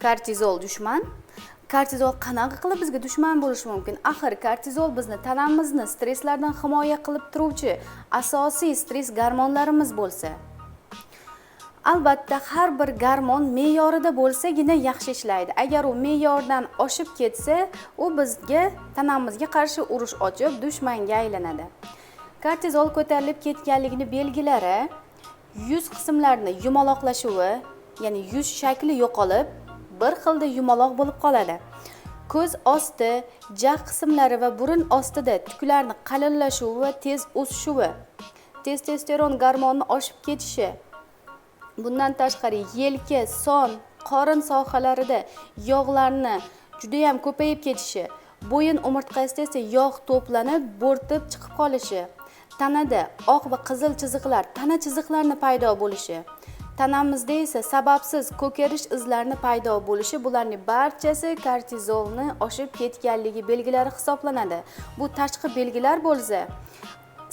Kortizol dushman. Kortizol qanaqa qilib bizga dushman bo'lishi mumkin? Axir kortizol bizni tanamizni stresslardan himoya qilib turuvchi asosiy stress gormonlarimiz bo'lsa, albatta har bir gormon me'yorida bo'lsagina yaxshi ishlaydi. Agar u me'yordan oshib ketsa, u bizga tanamizga qarshi urush ochib, dushmanga aylanadi. Kortizol ko'tarilib ketganligining belgilari yuz qismlarini yumaloqlashuvi, ya'ni yuz shakli yo'qolib, bir xilda yumaloq bo'lib qoladi. Ko'z osti, jag' qismlari va burun ostida tuklarning qalinlashuvi va tez o'sishuvi, testosteron gormoni oshib ketishi. Bundan tashqari yelka, son, qorin sohalarida yog'larni juda ham ko'payib ketishi, bo'yin umurtqasida esa yog' to'planib, bo'rtib chiqib qolishi, tanada oq va qizil chiziqlar, tana chiziqlarini paydo bo'lishi, tanamizda esa sababsiz ko'karish izlarini paydo bo'lishi, bularning barchasi kortizolni oshib ketganligi belgilari hisoblanadi. Bu tashqi belgilar bo'lsa,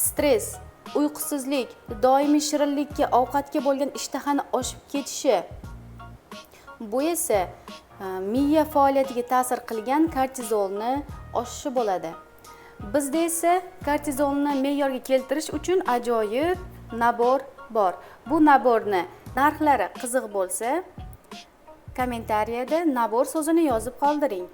stress, uyqusizlik, doimiy shirinlikka, ovqatga bo'lgan ishtahani oshib ketishi. Bu esa miya faoliyatiga ta'sir qilgan kortizolni oshishi bo'ladi. Bizda esa kortizolni me'yorga keltirish uchun ajoyib nabor bor. Bu naborni narxlari qiziq bo'lsa, kommentariyada nabor so'zini yozib qoldiring.